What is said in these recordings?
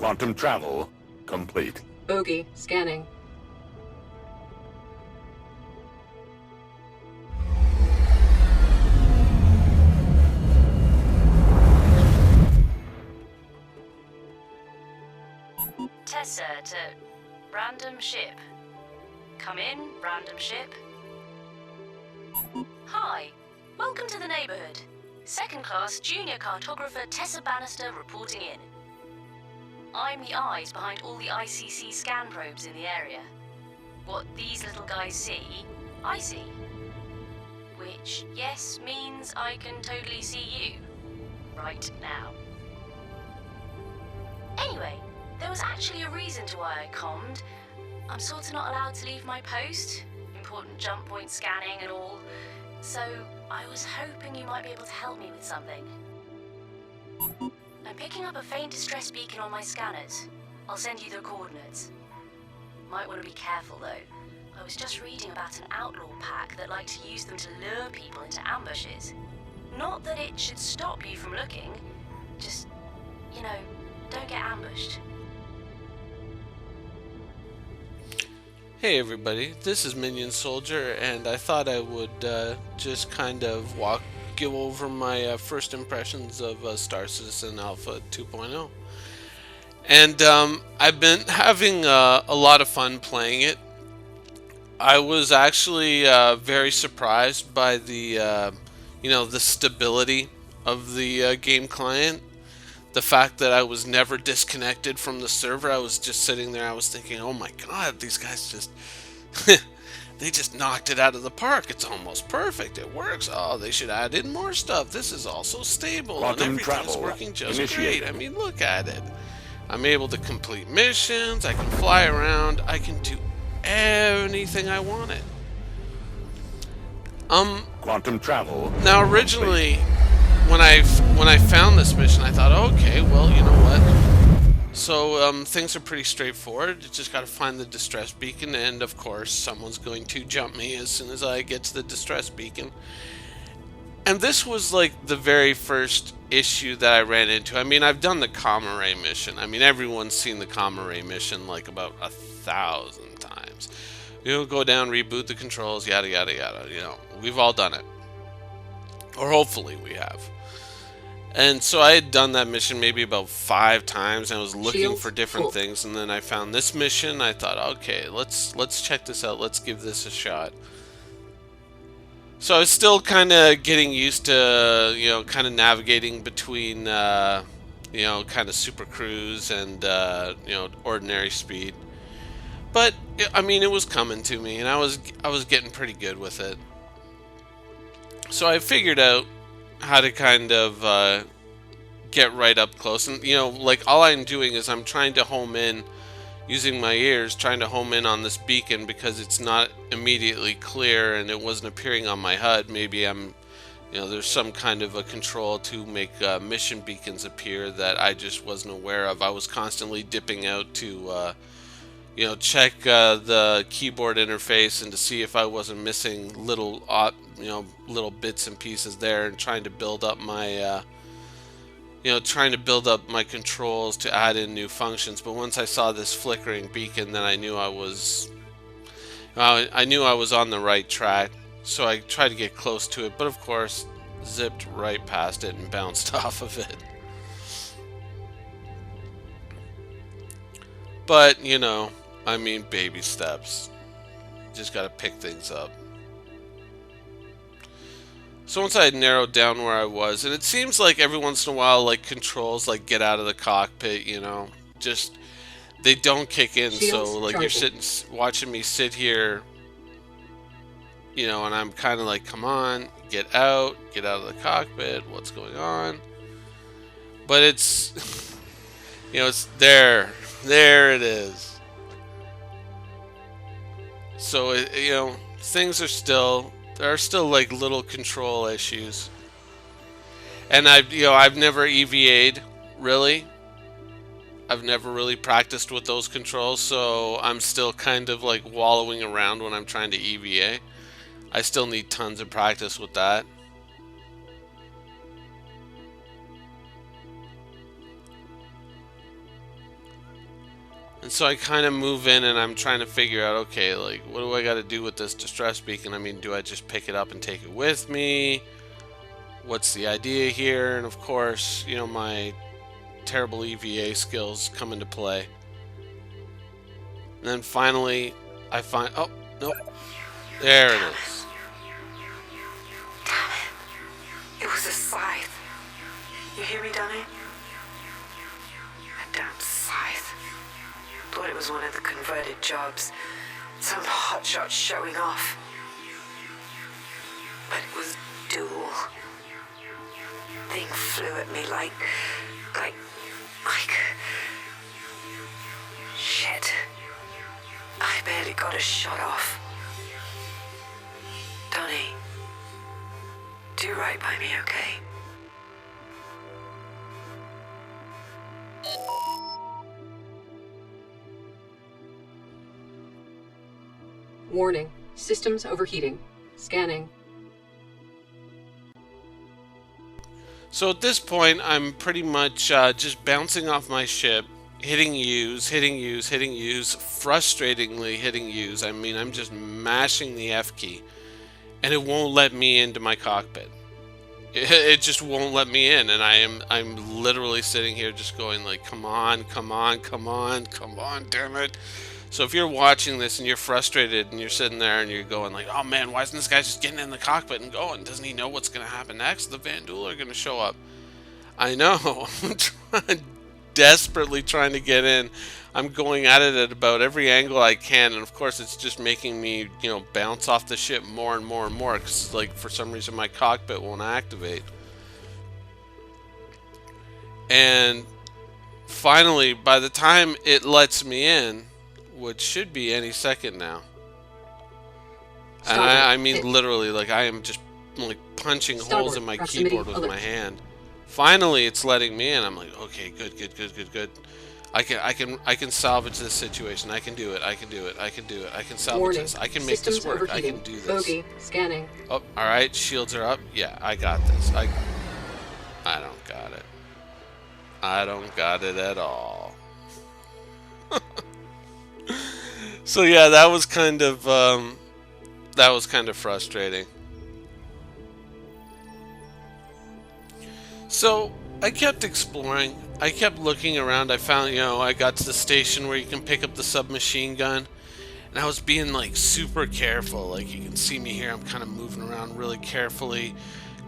Quantum travel complete. Bogey, scanning. Tessa to random ship. Come in, random ship. Hi, welcome to the neighborhood. Second class junior cartographer Tessa Bannister reporting in. I'm the eyes behind all the ICC scan probes in the area. What these little guys see, I see. Which, yes, means I can totally see you. Right now. Anyway, there was actually a reason to why I commed. I'm sort of not allowed to leave my post. Important jump point scanning and all. So, I was hoping you might be able to help me with something. I'm picking up a faint distress beacon on my scanners. I'll send you the coordinates. Might want to be careful though. I was just reading about an outlaw pack that like to use them to lure people into ambushes. Not that it should stop you from looking. Just, you know, don't get ambushed. Hey everybody, this is Minion Soldier, and I thought I would just kind of go over my first impressions of Star Citizen Alpha 2.0. And I've been having a lot of fun playing it. I was actually very surprised by the the stability of the game client. The fact that I was never disconnected from the server. I was just sitting there, I was thinking, oh my god, these guys just they just knocked it out of the park. It's almost perfect. It works. Oh, they should add in more stuff. This is also stable Quantum and everything's travel working just initiated. great. I mean, look at it. I'm able to complete missions, I can fly around, I can do anything I wanted. Quantum travel. Now originally when I found this mission, I thought, okay, well, you know what? So things are pretty straightforward. You just got to find the distress beacon, and of course, someone's going to jump me as soon as I get to the distress beacon. And this was like the very first issue that I ran into. I mean, I've done the Comma Ray mission. I mean, everyone's seen the Comma Ray mission like about 1,000 times. You know, go down, reboot the controls, yada yada yada. You know, we've all done it, or hopefully we have. And so I had done that mission maybe about 5 times, and I was looking Shields for different full. things, and then I found this mission. I thought, okay, let's check this out. Let's give this a shot. So I was still kind of getting used to, kind of navigating between, kind of super cruise and, ordinary speed. But I mean, it was coming to me, and I was getting pretty good with it. So I figured out how to kind of get right up close, and like all I'm doing is I'm trying to home in using my ears, trying to home in on this beacon because it's not immediately clear and it wasn't appearing on my HUD. Maybe there's some kind of a control to make mission beacons appear that I just wasn't aware of. I was constantly dipping out to check the keyboard interface and to see if I wasn't missing little bits and pieces there, and trying to build up my controls to add in new functions. But once I saw this flickering beacon, then I knew I was on the right track. So I tried to get close to it, but of course zipped right past it and bounced off of it. But I mean, baby steps. Just gotta pick things up. So once I had narrowed down where I was, and it seems like every once in a while, like controls, like get out of the cockpit, just they don't kick in. Shields So like charging. you're watching me sit here, and I'm kind of like, come on, get out of the cockpit. What's going on? But it's, it's there it is. So things are still. There are still like little control issues, and I've never EVA'd really. I've never really practiced with those controls, so I'm still kind of like wallowing around when I'm trying to EVA. I still need tons of practice with that. And so I kind of move in and I'm trying to figure out, okay, like, what do I got to do with this distress beacon? I mean, do I just pick it up and take it with me? What's the idea here? And of course, you know, my terrible EVA skills come into play. And then finally, I find, oh, nope, there it is. Damn it. It was a scythe. You hear me, Donnie? A damn scythe. Thought it was one of the converted jobs. Some hotshot showing off. But it was dual. Thing flew at me like... Shit. I barely got a shot off. Donnie, do right by me, okay? Warning. Systems overheating. Scanning. So at this point, I'm pretty much just bouncing off my ship, hitting U's, frustratingly hitting U's. I mean, I'm just mashing the F key, and it won't let me into my cockpit. It just won't let me in, and I'm literally sitting here just going like, come on, damn it. So if you're watching this and you're frustrated and you're sitting there and you're going like, oh man, why isn't this guy just getting in the cockpit and going? Doesn't he know what's going to happen next? The Van Duel are going to show up. I know. I'm desperately trying to get in. I'm going at it at about every angle I can, and of course it's just making me, you know, bounce off the ship more and more because, like, for some reason my cockpit won't activate. And finally, by the time it lets me in, which should be any second now, and I mean literally, like, I am just like punching holes in my keyboard with my hand. Finally, it's letting me in. I'm like, okay, good. I can salvage this situation. I can do it. I can salvage this. I can make this work. I can do this. Bogey. Scanning. Oh, all right. Shields are up. Yeah, I got this. I don't got it. I don't got it at all. So yeah, that was kind of frustrating. So I kept exploring. I kept looking around. I found, you know, I got to the station where you can pick up the submachine gun, and I was being like super careful. Like, you can see me here. I'm kind of moving around really carefully,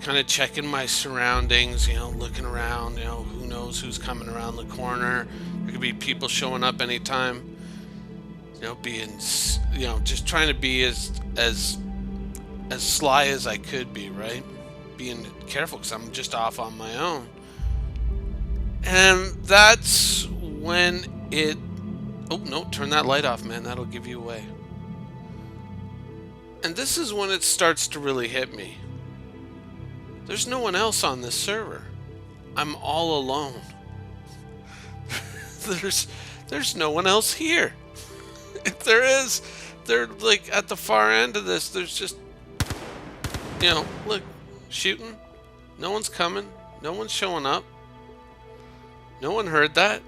kind of checking my surroundings. You know, looking around. You know, who knows who's coming around the corner? There could be people showing up anytime. You know, being, you know, just trying to be as sly as I could be, right? Being careful because I'm just off on my own. And that's when it... Oh, no, turn that light off, man. That'll give you away. And this is when it starts to really hit me. There's no one else on this server. I'm all alone. There's no one else here. If there is, they're like at the far end of this. There's just, you know, look, shooting. No one's coming. No one's showing up. No one heard that.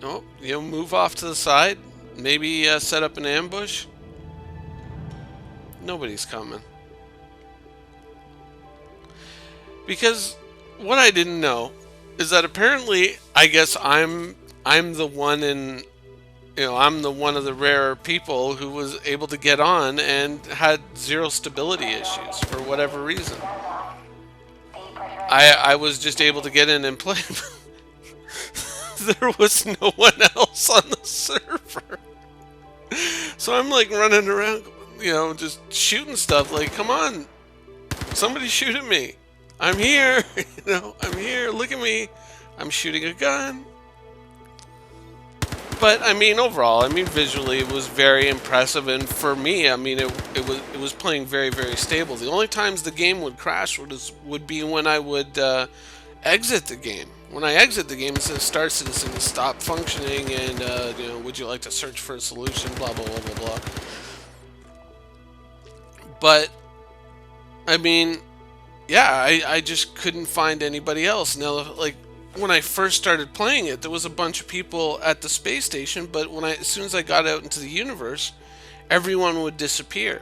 Oh, you know, move off to the side. Maybe set up an ambush. Nobody's coming. Because what I didn't know is that apparently, I guess I'm the one in... You know, I'm the one of the rare people who was able to get on and had zero stability issues for whatever reason. I was just able to get in and play. There was no one else on the server. So I'm like running around, you know, just shooting stuff. Like, come on, somebody shoot at me. I'm here. You know, I'm here. Look at me. I'm shooting a gun. But I mean, overall, I mean, visually, it was very impressive, and for me, I mean, it was playing very, very stable. The only times the game would crash would be when I would exit the game. When I exit the game, it says "Start Citizen, stop functioning," and you know, would you like to search for a solution? Blah blah blah blah blah. But I mean, yeah, I just couldn't find anybody else. Now, like, when I first started playing it, there was a bunch of people at the space station, but as soon as I got out into the universe, everyone would disappear.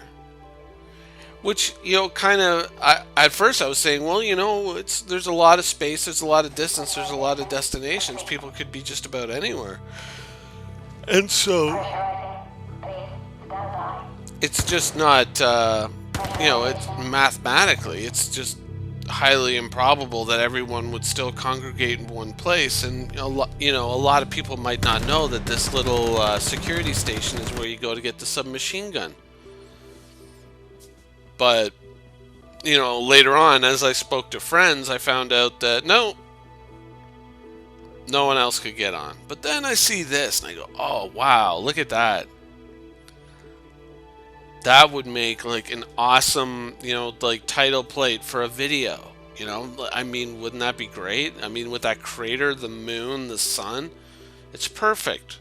Which, kind of, at first I was saying, well, there's a lot of space, there's a lot of distance, there's a lot of destinations. People could be just about anywhere. And so, it's just not, it's mathematically, it's just highly improbable that everyone would still congregate in one place. And, a lot of people might not know that this little security station is where you go to get the submachine gun. But, later on, as I spoke to friends, I found out that no one else could get on. But then I see this, and I go, oh, wow, look at that. That would make, like, an awesome, like, title plate for a video. I mean, wouldn't that be great? I mean, with that crater, the moon, the sun, it's perfect.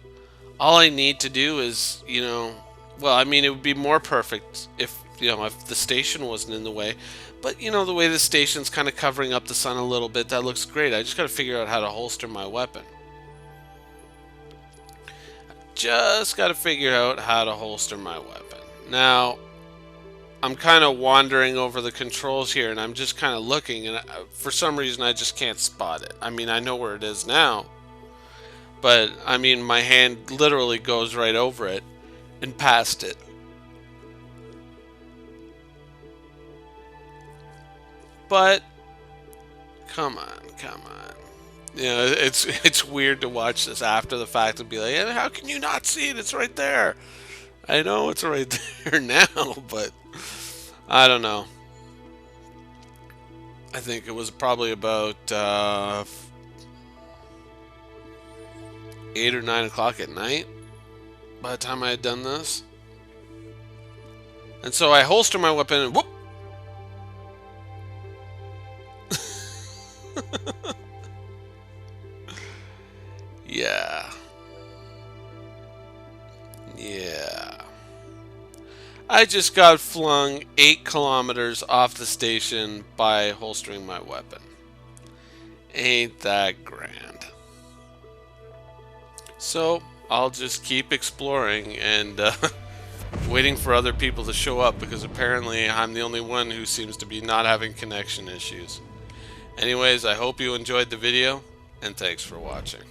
All I need to do is, well, I mean, it would be more perfect if the station wasn't in the way. But, the way the station's kind of covering up the sun a little bit, that looks great. I just got to figure out how to holster my weapon. Just got to figure out how to holster my weapon. Now, I'm kind of wandering over the controls here, and I'm just kind of looking, and for some reason I just can't spot it. I mean, I know where it is now, but, I mean, my hand literally goes right over it and past it. But, come on. It's weird to watch this after the fact and be like, hey, how can you not see it? It's right there. I know it's right there now, but I don't know. I think it was probably about 8 or 9 o'clock at night by the time I had done this. And so I holster my weapon and whoop! Yeah. I just got flung 8 kilometers off the station by holstering my weapon. Ain't that grand. So, I'll just keep exploring and waiting for other people to show up, because apparently I'm the only one who seems to be not having connection issues. Anyways, I hope you enjoyed the video, and thanks for watching.